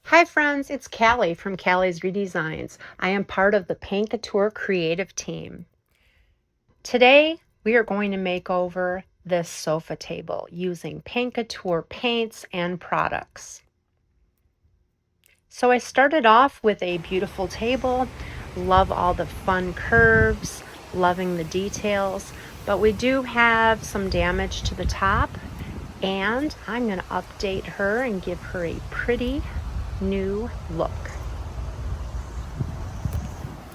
Hi friends, it's Callie from Callie's Redesigns. I am part of the Paint Couture creative team. Today we are going to make over this sofa table using Paint Couture paints and products. So I started off with a beautiful table, love all the fun curves, loving the details, but we do have some damage to the top, and I'm going to update her and give her a pretty new look.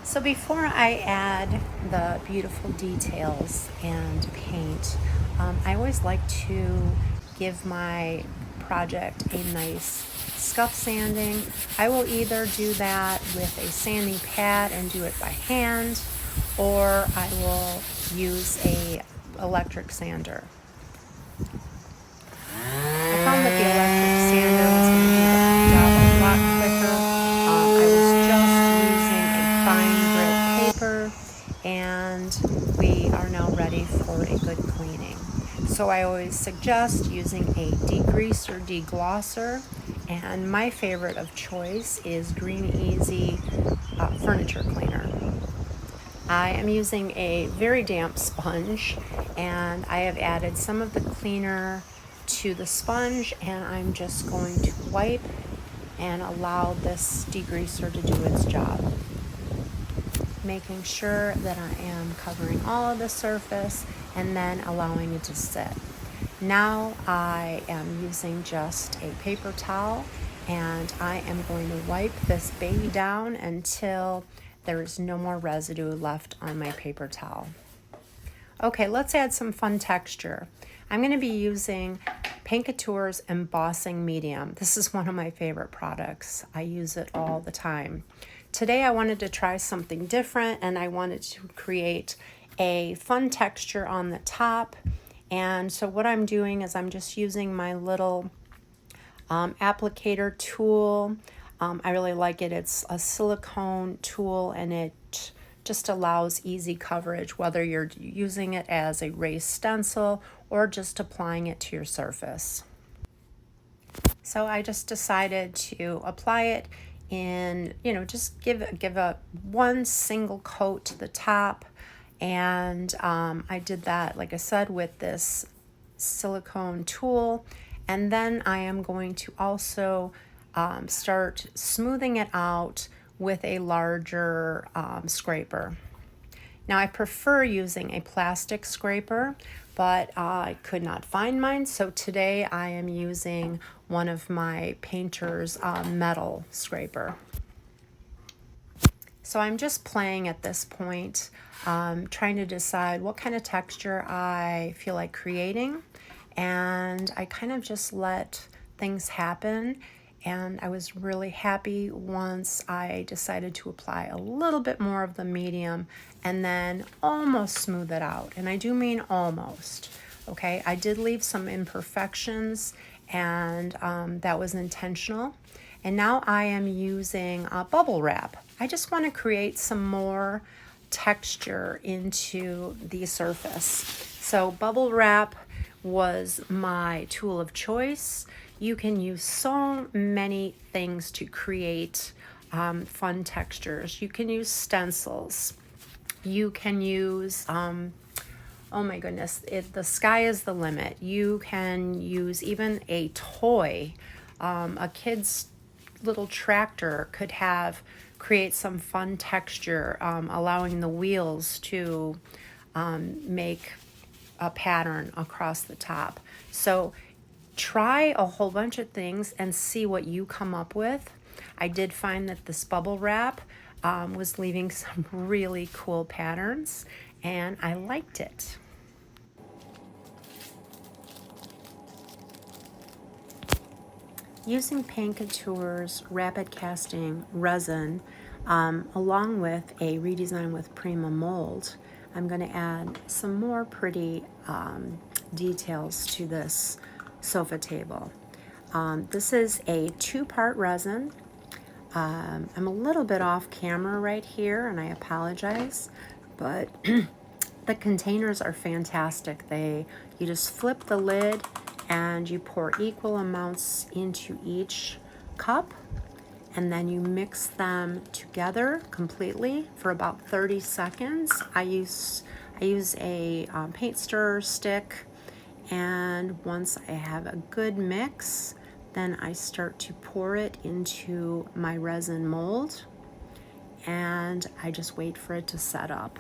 So before I add the beautiful details and paint, I always like to give my project a nice scuff sanding. I will either do that with a sanding pad and do it by hand, or I will use a electric sander. I found that the electric sander was going to do the job a lot quicker. I was just using a fine grit paper, and we are now ready for a good cleaning. So I always suggest using a degreaser, deglosser, and my favorite of choice is Green Easy furniture cleaner. I am using a very damp sponge, and I have added some of the cleaner to the sponge, and I'm just going to wipe and allow this degreaser to do its job, making sure that I am covering all of the surface and then allowing it to sit. Now I am using just a paper towel, and I am going to wipe this baby down until there is no more residue left on my paper towel. Okay, let's add some fun texture. I'm going to be using Paint Couture's Embossing Medium. This is one of my favorite products. I use it all the time. Today I wanted to try something different, and I wanted to create a fun texture on the top. And so what I'm doing is I'm just using my little applicator tool. I really like it. It's a silicone tool, and it just allows easy coverage, whether you're using it as a raised stencil or just applying it to your surface. So I just decided to apply it in, just give a one single coat to the top. And I did that, like I said, with this silicone tool. And then I am going to also start smoothing it out with a larger scraper. Now I prefer using a plastic scraper, but I could not find mine, so today I am using one of my painter's metal scraper. So I'm just playing at this point, trying to decide what kind of texture I feel like creating, and I kind of just let things happen. And I was really happy once I decided to apply a little bit more of the medium and then almost smooth it out. And I do mean almost, okay? I did leave some imperfections, and that was intentional. And now I am using bubble wrap. I just want to create some more texture into the surface. So bubble wrap was my tool of choice. You can use so many things to create fun textures. You can use stencils. You can use, oh my goodness, the sky is the limit. You can use even a toy. A kid's little tractor could create some fun texture, allowing the wheels to make a pattern across the top. So try a whole bunch of things and see what you come up with. I did find that this bubble wrap was leaving some really cool patterns, and I liked it. Using Paint Couture's Rapid Casting Resin, along with a redesign with Prima mold, I'm going to add some more pretty details to this sofa table. This is a 2-part resin. I'm a little bit off camera right here, and I apologize, but the containers are fantastic. You just flip the lid and you pour equal amounts into each cup, and then you mix them together completely for about 30 seconds. I use a paint stirrer stick, and once I have a good mix, then I start to pour it into my resin mold, and I just wait for it to set up.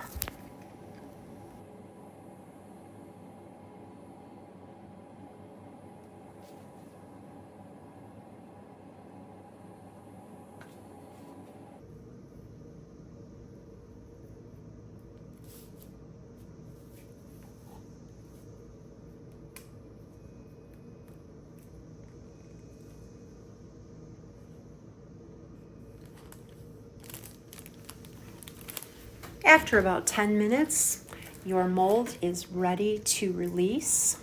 After about 10 minutes, your mold is ready to release.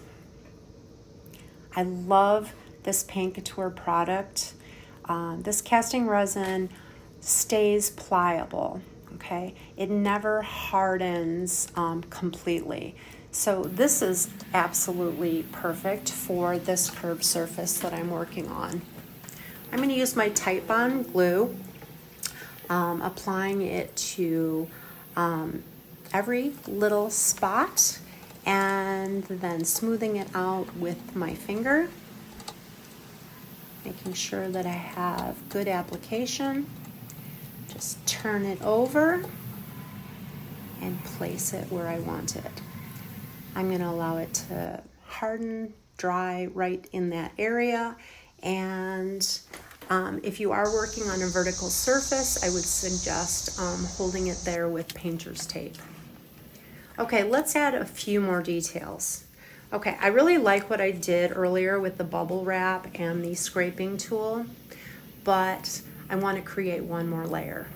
I love this Paint Couture product. This casting resin stays pliable, okay? It never hardens completely. So this is absolutely perfect for this curved surface that I'm working on. I'm going to use my Titebond glue, applying it to every little spot, and then smoothing it out with my finger, making sure that I have good application. Just turn it over and place it where I want it. I'm going to allow it to harden, dry right in that area, and if you are working on a vertical surface, I would suggest holding it there with painter's tape. Okay, let's add a few more details. Okay, I really like what I did earlier with the bubble wrap and the scraping tool, but I want to create one more layer.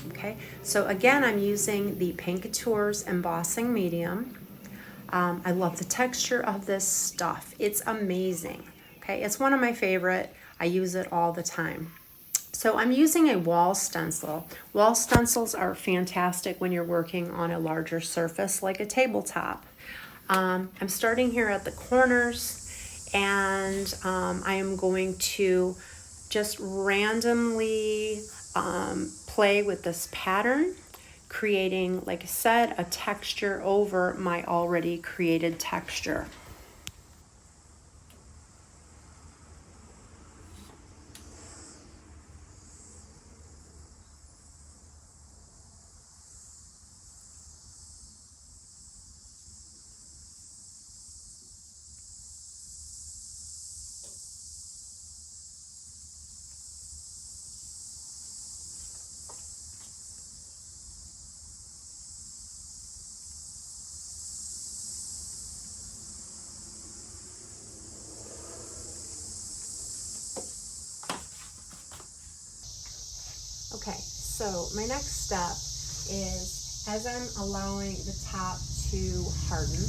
Okay, so again, I'm using the Paint Couture's Embossing Medium. I love the texture of this stuff. It's amazing. Okay, it's one of my favorite. I use it all the time. So I'm using a wall stencil. Wall stencils are fantastic when you're working on a larger surface like a tabletop. I'm starting here at the corners, and I am going to just randomly play with this pattern, creating, like I said, a texture over my already created texture. Okay, so my next step is, as I'm allowing the top to harden,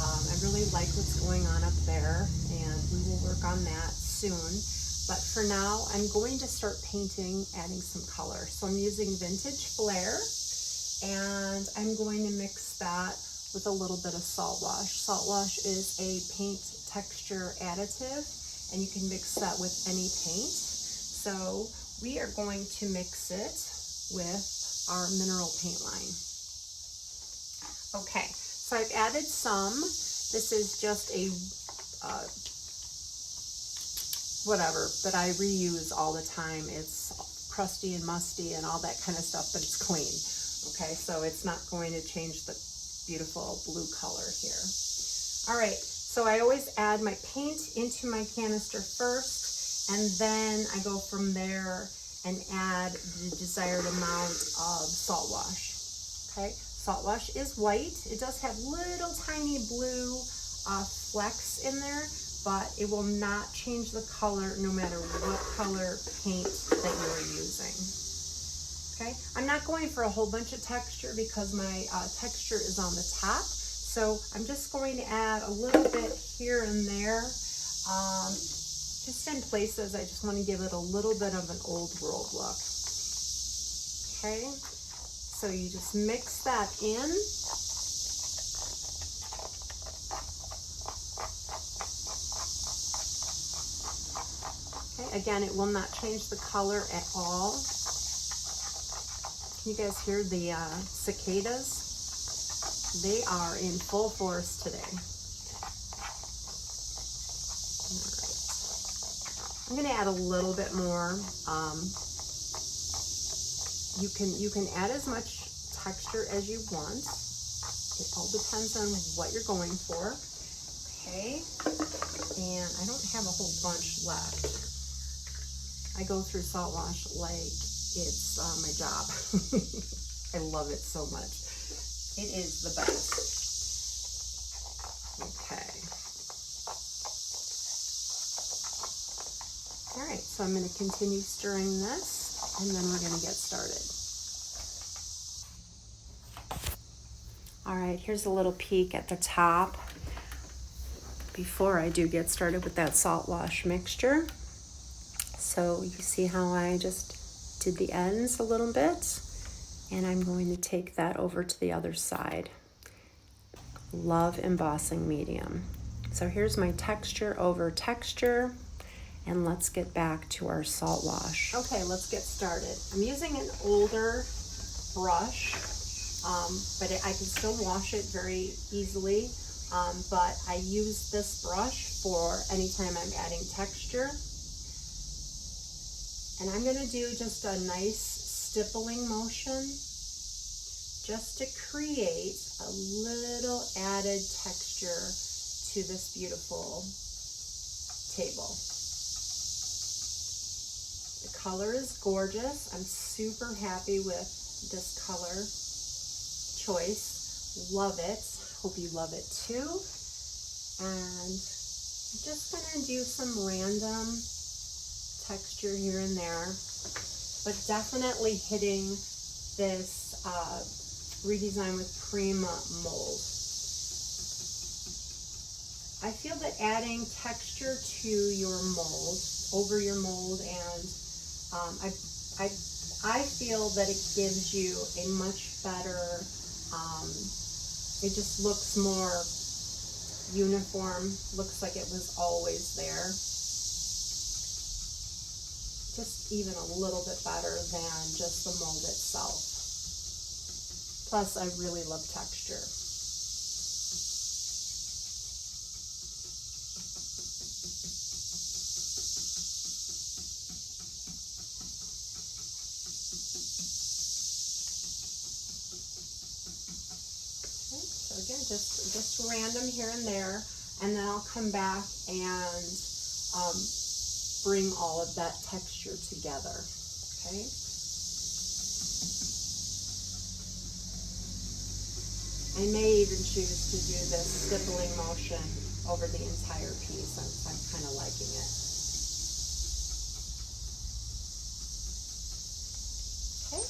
I really like what's going on up there, and we will work on that soon. But for now, I'm going to start painting, adding some color. So I'm using Vintage Flair, and I'm going to mix that with a little bit of Saltwash. Saltwash is a paint texture additive, and you can mix that with any paint. So we are going to mix it with our mineral paint line. Okay, so I've added some. This is just a whatever that I reuse all the time. It's crusty and musty and all that kind of stuff, but it's clean. Okay, so it's not going to change the beautiful blue color here. All right, so I always add my paint into my canister first, and then I go from there and add the desired amount of Saltwash. Okay, Saltwash is white. It does have little tiny blue flecks in there, but it will not change the color no matter what color paint that you're using. Okay, I'm not going for a whole bunch of texture because my texture is on the top. So I'm just going to add a little bit here and there. Just in places, I just want to give it a little bit of an old world look. Okay, so you just mix that in. Okay, Again, it will not change the color at all. Can you guys hear the cicadas? They are in full force today. All right. I'm going to add a little bit more. You can add as much texture as you want. It all depends on what you're going for. Okay, and I don't have a whole bunch left. I go through Saltwash like it's my job. I love it so much. It is the best. Okay. All right, so I'm going to continue stirring this, and then we're going to get started. All right, here's a little peek at the top before I do get started with that Saltwash mixture. So you see how I just did the ends a little bit, and I'm going to take that over to the other side. Love Embossing Medium. So here's my texture over texture, and let's get back to our Saltwash. Okay, let's get started. I'm using an older brush, but I can still wash it very easily. But I use this brush for anytime I'm adding texture. And I'm going to do just a nice stippling motion just to create a little added texture to this beautiful table. The color is gorgeous. I'm super happy with this color choice. Love it. Hope you love it too. And I'm just gonna do some random texture here and there, but definitely hitting this Redesign with Prima mold. I feel that adding texture to your mold, over your mold, and I feel that it gives you a much better, it just looks more uniform, looks like it was always there. Just even a little bit better than just the mold itself. Plus, I really love texture. Again, just random here and there, and then I'll come back and bring all of that texture together, okay? I may even choose to do this stippling motion over the entire piece. I'm kind of liking it. Okay.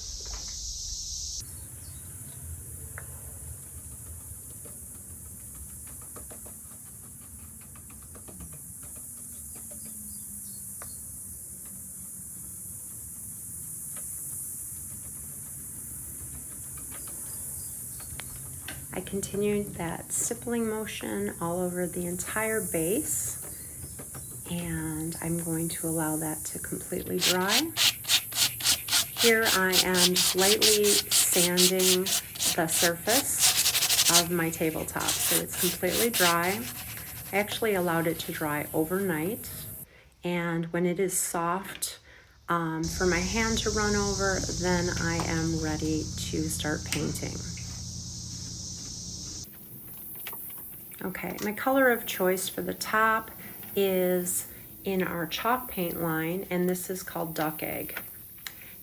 I continued that stippling motion all over the entire base, and I'm going to allow that to completely dry. Here I am lightly sanding the surface of my tabletop so it's completely dry. I actually allowed it to dry overnight, and when it is soft for my hand to run over, then I am ready to start painting. Okay, my color of choice for the top is in our chalk paint line, and this is called Duckegg.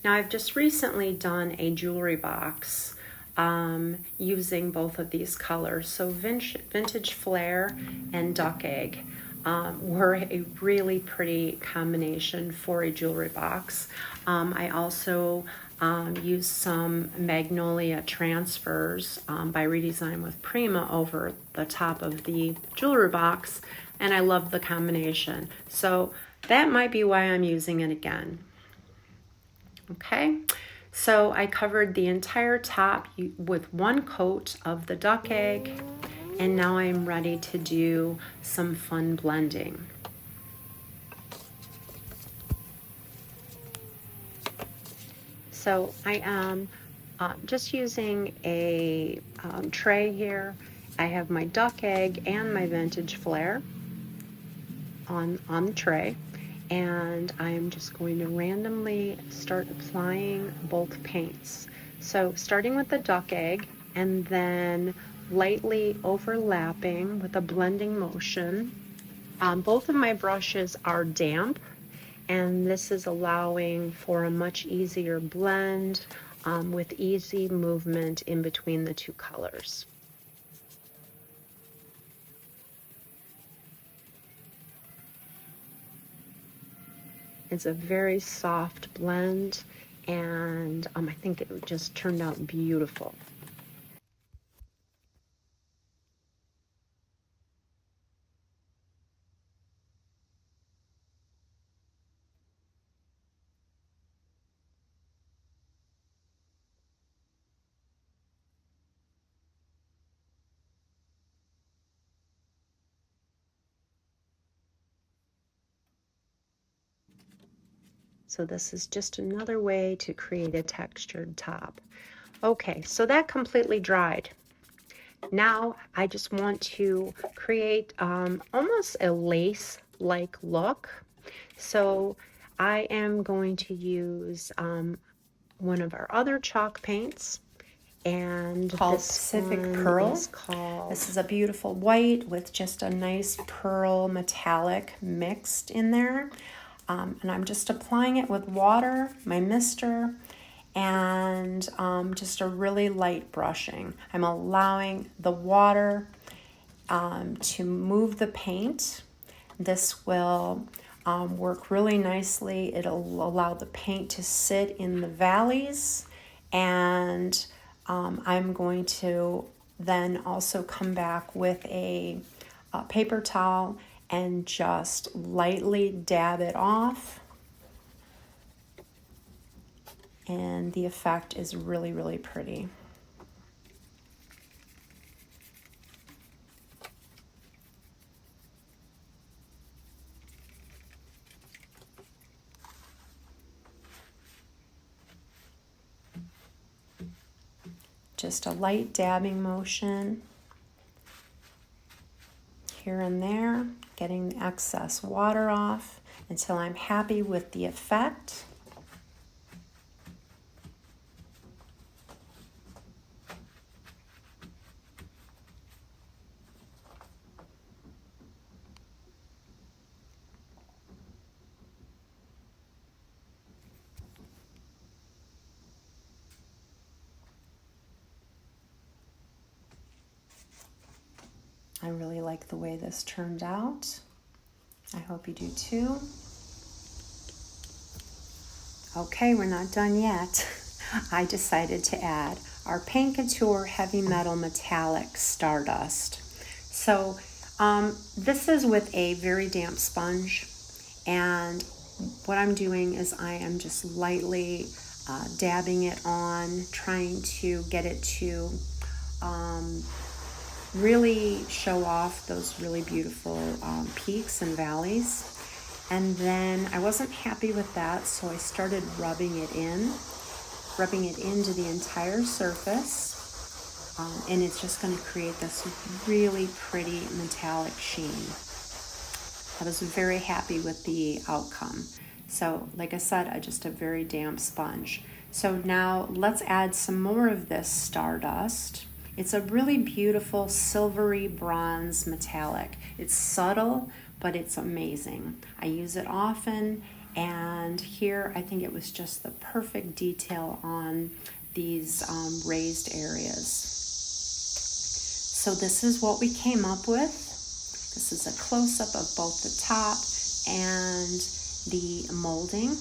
Now, I've just recently done a jewelry box using both of these colors. So Vintage Flair and Duckegg were a really pretty combination for a jewelry box. I also used some Magnolia transfers by Redesign with Prima over the top of the jewelry box, and I love the combination. So that might be why I'm using it again. Okay, so I covered the entire top with one coat of the Duckegg, and now I'm ready to do some fun blending. So I am just using a tray here. I have my Duckegg and my Vintage Flair on the tray, and I'm just going to randomly start applying both paints. So starting with the Duckegg and then lightly overlapping with a blending motion. Both of my brushes are damp, and this is allowing for a much easier blend with easy movement in between the two colors. It's a very soft blend, and I think it just turned out beautiful. So this is just another way to create a textured top. Okay, so that completely dried. Now I just want to create almost a lace-like look. So I am going to use one of our other chalk paints, and called Pacific Pearl. This is a beautiful white with just a nice pearl metallic mixed in there. And I'm just applying it with water, my mister, and just a really light brushing. I'm allowing the water to move the paint. This will work really nicely. It'll allow the paint to sit in the valleys, and I'm going to then also come back with a paper towel and just lightly dab it off, and the effect is really, really pretty. Just a light dabbing motion here and there, getting the excess water off until I'm happy with the effect. I really like the way this turned out. I hope you do too. Okay, we're not done yet. I decided to add our Paint Couture Heavy Metal Metallic Stardust. So this is with a very damp sponge, and what I'm doing is I am just lightly dabbing it on, trying to get it to really show off those really beautiful peaks and valleys. And then I wasn't happy with that, so I started rubbing it into the entire surface, and it's just going to create this really pretty metallic sheen. I was very happy with the outcome. So like I said, I just a very damp sponge. So now let's add some more of this Stardust. It's a really beautiful silvery bronze metallic. It's subtle, but it's amazing. I use it often, and here I think it was just the perfect detail on these raised areas. So this is what we came up with. This is a close-up of both the top and the molding.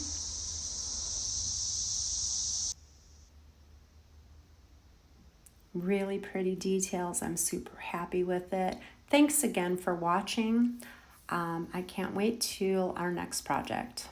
Really pretty details. I'm super happy with it. Thanks again for watching. I can't wait till our next project.